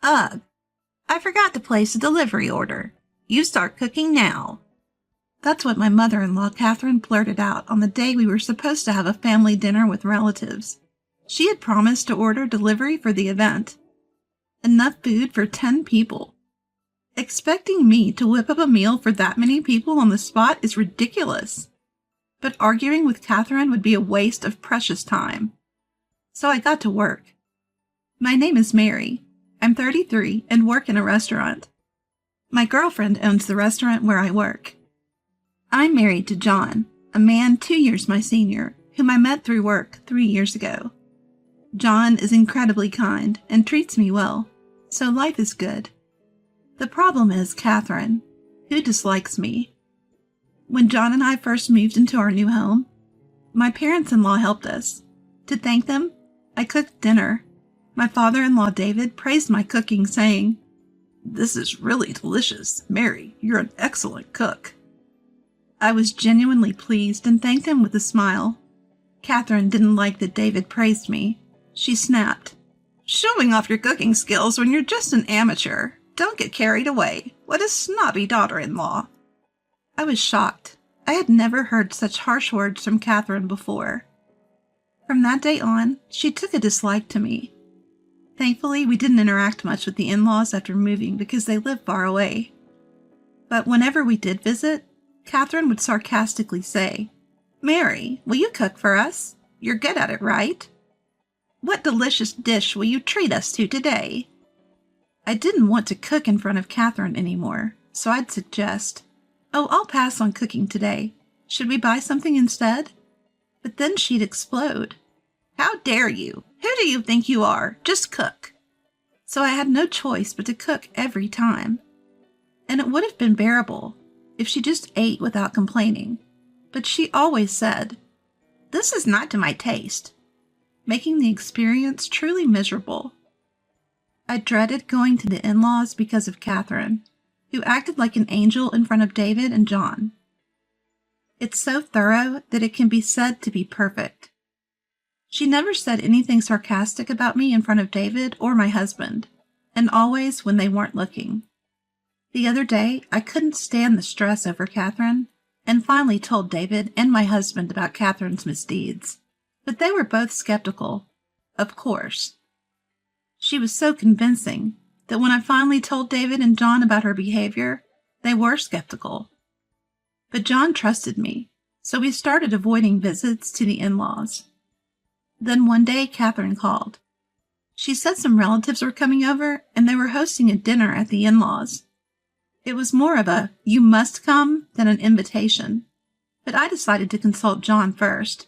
Ugh, I forgot to place a delivery order. You start cooking now. That's what my mother-in-law, Catherine, blurted out on the day we were supposed to have a family dinner with relatives. She had promised to order delivery for the event. Enough food for 10 people. Expecting me to whip up a meal for that many people on the spot is ridiculous. But arguing with Catherine would be a waste of precious time. So I got to work. My name is Mary. I'm 33 and work in a restaurant. My girlfriend owns the restaurant where I work. I'm married to John, a man 2 years my senior, whom I met through work 3 years ago. John is incredibly kind and treats me well, so life is good. The problem is Catherine, who dislikes me. When John and I first moved into our new home, my parents-in-law helped us. To thank them, I cooked dinner. My father-in-law David praised my cooking, saying, "This is really delicious. Mary, you're an excellent cook." I was genuinely pleased and thanked him with a smile. Catherine didn't like that David praised me. She snapped, "Showing off your cooking skills when you're just an amateur. Don't get carried away. What a snobby daughter-in-law." I was shocked. I had never heard such harsh words from Catherine before. From that day on, she took a dislike to me. Thankfully, we didn't interact much with the in-laws after moving because they live far away. But whenever we did visit, Catherine would sarcastically say, "Mary, will you cook for us? You're good at it, right? What delicious dish will you treat us to today?" I didn't want to cook in front of Catherine anymore, so I'd suggest, "Oh, I'll pass on cooking today. Should we buy something instead?" But then she'd explode. "How dare you? Who do you think you are? Just cook." So I had no choice but to cook every time. And it would have been bearable if she just ate without complaining. But she always said, "This is not to my taste," making the experience truly miserable. I dreaded going to the in-laws because of Catherine, who acted like an angel in front of David and John. It's so thorough that it can be said to be perfect. She never said anything sarcastic about me in front of David or my husband, and always when they weren't looking. The other day, I couldn't stand the stress over Catherine, and finally told David and my husband about Catherine's misdeeds. But they were both skeptical. Of course. She was so convincing that when I finally told David and John about her behavior, they were skeptical. But John trusted me, so we started avoiding visits to the in-laws. Then one day, Catherine called. She said some relatives were coming over, and they were hosting a dinner at the in-laws. It was more of a "you must come" than an invitation, but I decided to consult John first.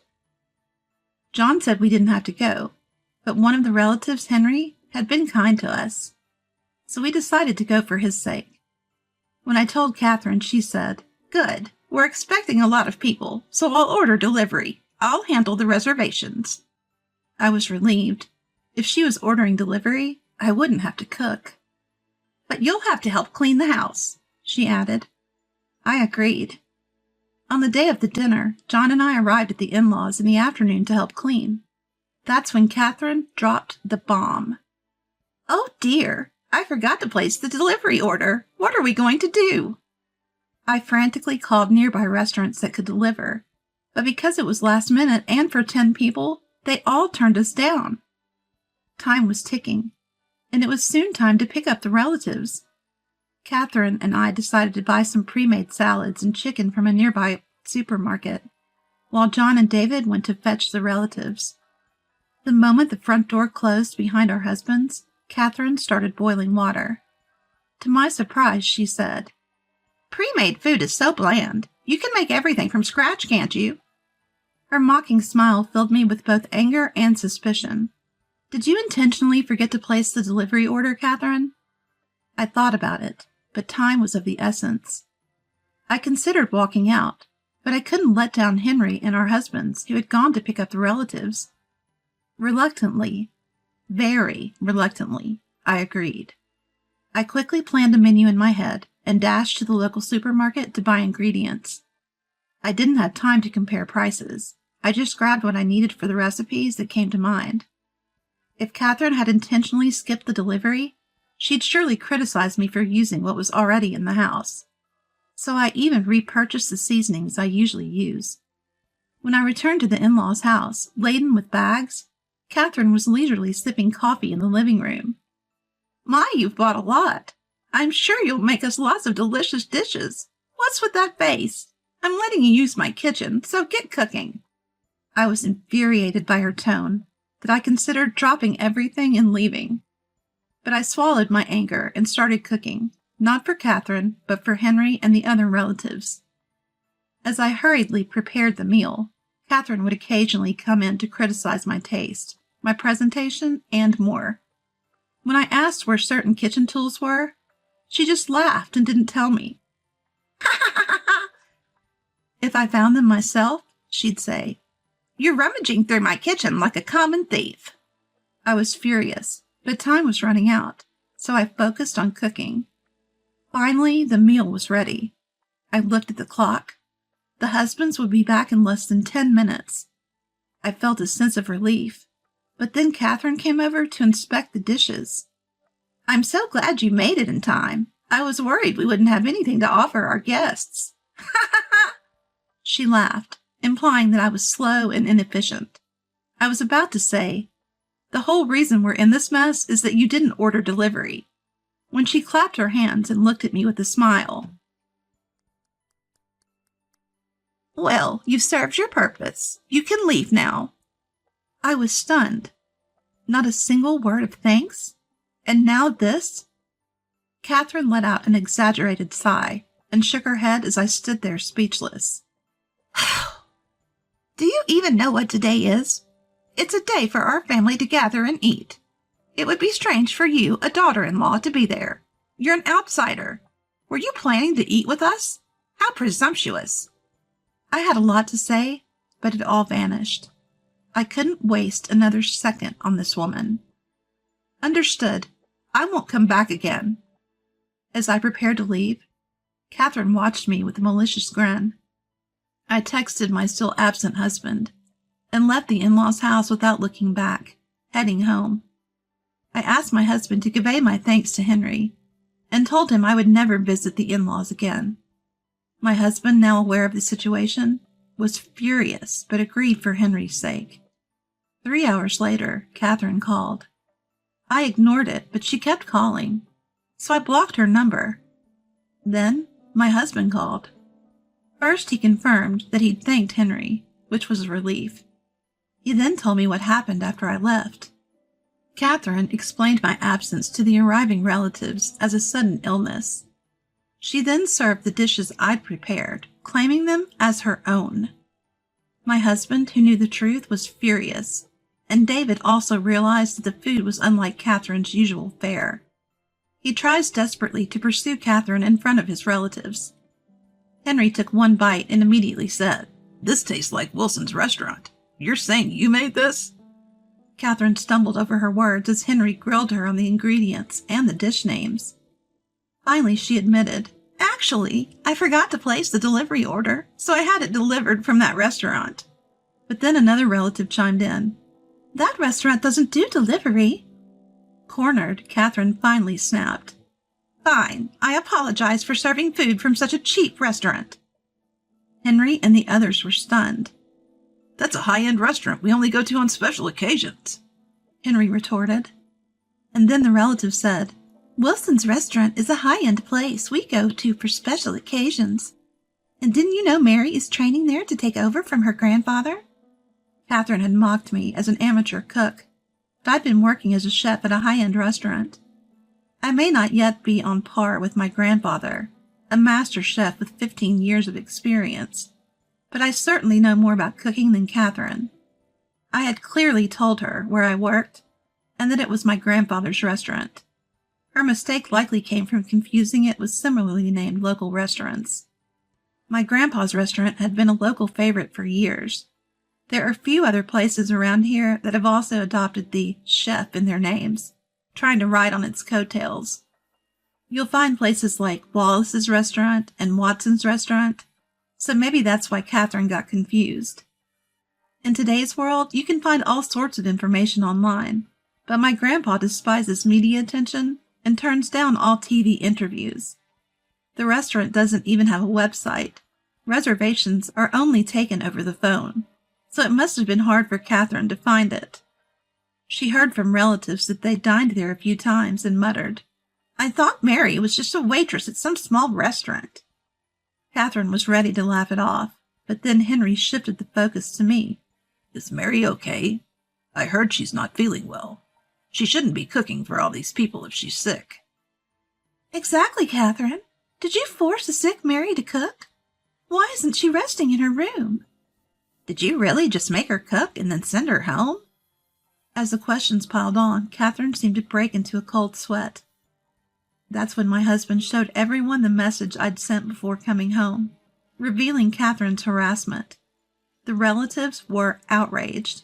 John said we didn't have to go, but one of the relatives, Henry, had been kind to us, so we decided to go for his sake. When I told Catherine, she said, "Good, we're expecting a lot of people, so I'll order delivery. I'll handle the reservations." I was relieved. If she was ordering delivery, I wouldn't have to cook. "But you'll have to help clean the house," she added. I agreed. On the day of the dinner, John and I arrived at the in-laws in the afternoon to help clean. That's when Catherine dropped the bomb. "Oh dear, I forgot to place the delivery order. What are we going to do?" I frantically called nearby restaurants that could deliver, but because it was last minute and for 10 people, they all turned us down. Time was ticking, and it was soon time to pick up the relatives. Catherine and I decided to buy some pre-made salads and chicken from a nearby supermarket, while John and David went to fetch the relatives. The moment the front door closed behind our husbands, Catherine started boiling water. To my surprise, she said, "Pre-made food is so bland. You can make everything from scratch, can't you?" Her mocking smile filled me with both anger and suspicion. "Did you intentionally forget to place the delivery order, Catherine?" I thought about it, but time was of the essence. I considered walking out, but I couldn't let down Henry and our husbands, who had gone to pick up the relatives. Reluctantly, very reluctantly, I agreed. I quickly planned a menu in my head and dashed to the local supermarket to buy ingredients. I didn't have time to compare prices. I just grabbed what I needed for the recipes that came to mind. If Catherine had intentionally skipped the delivery, She'd surely criticize me for using what was already in the house. So I even repurchased the seasonings I usually use. When I returned to the in-laws' house, laden with bags, Catherine was leisurely sipping coffee in the living room. "My, you've bought a lot. I'm sure you'll make us lots of delicious dishes. What's with that face? I'm letting you use my kitchen, so get cooking." I was infuriated by her tone that I considered dropping everything and leaving. But I swallowed my anger and started cooking, not for Catherine, but for Henry and the other relatives. As I hurriedly prepared the meal, Catherine would occasionally come in to criticize my taste, my presentation, and more. When I asked where certain kitchen tools were, she just laughed and didn't tell me. If I found them myself, she'd say, "You're rummaging through my kitchen like a common thief." I was furious, but time was running out, so I focused on cooking. Finally, the meal was ready. I looked at the clock. The husbands would be back in less than 10 minutes. I felt a sense of relief, but then Catherine came over to inspect the dishes. "I'm so glad you made it in time. I was worried we wouldn't have anything to offer our guests." She laughed, implying that I was slow and inefficient. I was about to say, "The whole reason we're in this mess is that you didn't order delivery," when she clapped her hands and looked at me with a smile. "Well, you've served your purpose. You can leave now." I was stunned. Not a single word of thanks? And now this? Catherine let out an exaggerated sigh and shook her head as I stood there speechless. "Do you even know what today is? It's a day for our family to gather and eat. It would be strange for you, a daughter-in-law, to be there. You're an outsider. Were you planning to eat with us? How presumptuous!" I had a lot to say, but it all vanished. I couldn't waste another second on this woman. "Understood. I won't come back again." As I prepared to leave, Catherine watched me with a malicious grin. I texted my still absent husband and left the in-laws' house without looking back, heading home. I asked my husband to convey my thanks to Henry and told him I would never visit the in-laws again. My husband, now aware of the situation, was furious but agreed for Henry's sake. 3 hours later, Catherine called. I ignored it, but she kept calling, so I blocked her number. Then my husband called. First, he confirmed that he'd thanked Henry, which was a relief. He then told me what happened after I left. Catherine explained my absence to the arriving relatives as a sudden illness. She then served the dishes I'd prepared, claiming them as her own. My husband, who knew the truth, was furious, and David also realized that the food was unlike Catherine's usual fare. He tries desperately to pursue Catherine in front of his relatives. Henry took one bite and immediately said, "This tastes like Wilson's restaurant. You're saying you made this?" Catherine stumbled over her words as Henry grilled her on the ingredients and the dish names. Finally, she admitted, "Actually, I forgot to place the delivery order, so I had it delivered from that restaurant." But then another relative chimed in, "That restaurant doesn't do delivery." Cornered, Catherine finally snapped, "Fine, I apologize for serving food from such a cheap restaurant." Henry and the others were stunned. "That's a high-end restaurant we only go to on special occasions," Henry retorted. And then the relative said, "Wilson's restaurant is a high-end place we go to for special occasions. And didn't you know Mary is training there to take over from her grandfather?" Catherine had mocked me as an amateur cook, but I'd been working as a chef at a high-end restaurant. I may not yet be on par with my grandfather, a master chef with 15 years of experience, but I certainly know more about cooking than Catherine. I had clearly told her where I worked and that it was my grandfather's restaurant. Her mistake likely came from confusing it with similarly named local restaurants. My grandpa's restaurant had been a local favorite for years. There are few other places around here that have also adopted the chef in their names, trying to ride on its coattails. You'll find places like Wallace's restaurant and Watson's restaurant, so maybe that's why Catherine got confused. In today's world, you can find all sorts of information online, but my grandpa despises media attention and turns down all TV interviews. The restaurant doesn't even have a website. Reservations are only taken over the phone, so it must have been hard for Catherine to find it. She heard from relatives that they dined there a few times and muttered, "I thought Mary was just a waitress at some small restaurant." Catherine was ready to laugh it off, but then Henry shifted the focus to me. "Is Mary okay? I heard she's not feeling well. She shouldn't be cooking for all these people if she's sick." "Exactly, Catherine. Did you force a sick Mary to cook? Why isn't she resting in her room? Did you really just make her cook and then send her home?" As the questions piled on, Catherine seemed to break into a cold sweat. That's when my husband showed everyone the message I'd sent before coming home, revealing Catherine's harassment. The relatives were outraged.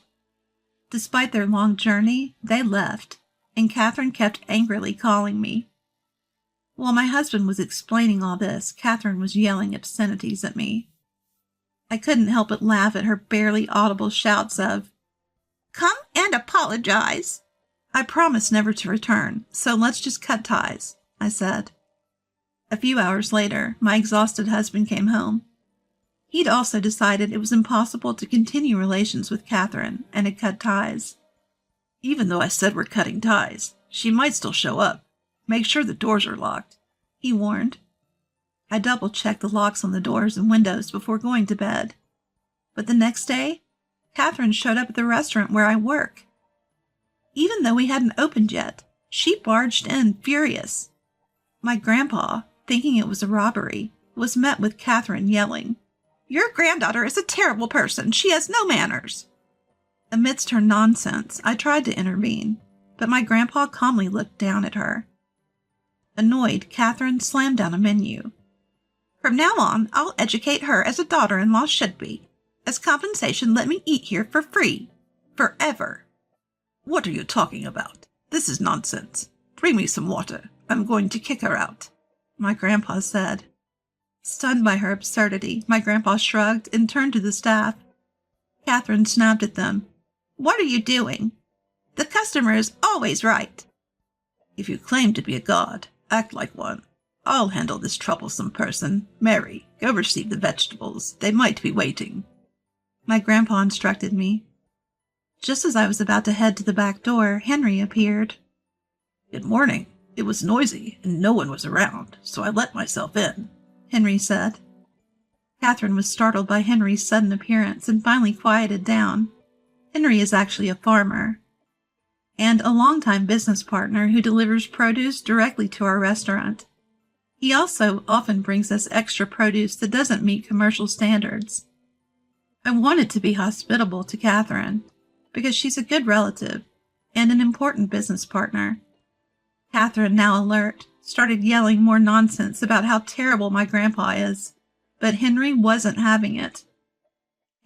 Despite their long journey, they left, and Catherine kept angrily calling me. While my husband was explaining all this, Catherine was yelling obscenities at me. I couldn't help but laugh at her barely audible shouts of, "Come and apologize." "I promised never to return, so let's just cut ties," I said. A few hours later, my exhausted husband came home. He'd also decided it was impossible to continue relations with Catherine and had cut ties. "Even though I said we're cutting ties, she might still show up. Make sure the doors are locked," he warned. I double-checked the locks on the doors and windows before going to bed. But the next day, Catherine showed up at the restaurant where I work. Even though we hadn't opened yet, she barged in furious. My grandpa, thinking it was a robbery, was met with Catherine yelling, "Your granddaughter is a terrible person. She has no manners." Amidst her nonsense, I tried to intervene, but my grandpa calmly looked down at her. Annoyed, Catherine slammed down a menu. "From now on, I'll educate her as a daughter-in-law should be. As compensation, let me eat here for free. Forever." "What are you talking about? This is nonsense. Bring me some water. I'm going to kick her out," my grandpa said. Stunned by her absurdity, my grandpa shrugged and turned to the staff. Catherine snapped at them. "What are you doing? The customer is always right." "If you claim to be a god, act like one. I'll handle this troublesome person. Mary, go receive the vegetables. They might be waiting," my grandpa instructed me. Just as I was about to head to the back door, Henry appeared. "Good morning. It was noisy and no one was around, so I let myself in," Henry said. Catherine was startled by Henry's sudden appearance and finally quieted down. Henry is actually a farmer and a longtime business partner who delivers produce directly to our restaurant. He also often brings us extra produce that doesn't meet commercial standards. I wanted to be hospitable to Catherine because she's a good relative and an important business partner. Catherine, now alert, started yelling more nonsense about how terrible my grandpa is, but Henry wasn't having it.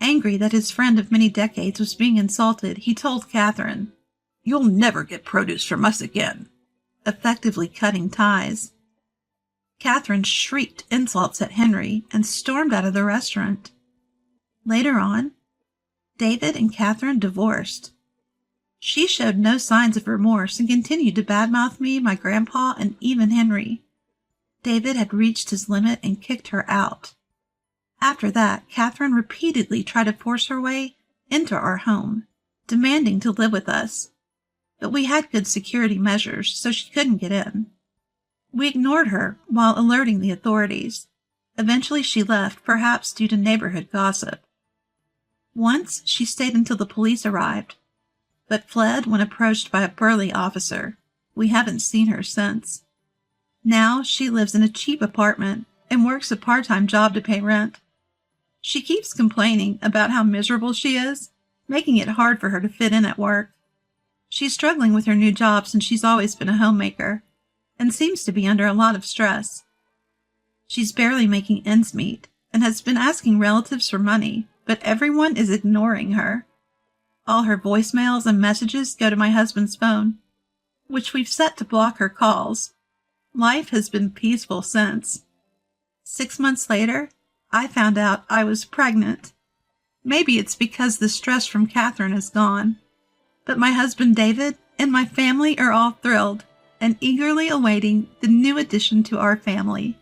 Angry that his friend of many decades was being insulted, he told Catherine, "You'll never get produce from us again," effectively cutting ties. Catherine shrieked insults at Henry and stormed out of the restaurant. Later on, David and Catherine divorced. She showed no signs of remorse and continued to badmouth me, my grandpa, and even Henry. David had reached his limit and kicked her out. After that, Catherine repeatedly tried to force her way into our home, demanding to live with us. But we had good security measures, so she couldn't get in. We ignored her while alerting the authorities. Eventually she left, perhaps due to neighborhood gossip. Once she stayed until the police arrived, but fled when approached by a burly officer. We haven't seen her since. Now she lives in a cheap apartment and works a part-time job to pay rent. She keeps complaining about how miserable she is, making it hard for her to fit in at work. She's struggling with her new job since she's always been a homemaker, and seems to be under a lot of stress. She's barely making ends meet, and has been asking relatives for money, but everyone is ignoring her. All her voicemails and messages go to my husband's phone, which we've set to block her calls. Life has been peaceful since. 6 months later, I found out I was pregnant. Maybe it's because the stress from Catherine is gone, but my husband David and my family are all thrilled. and eagerly awaiting the new addition to our family.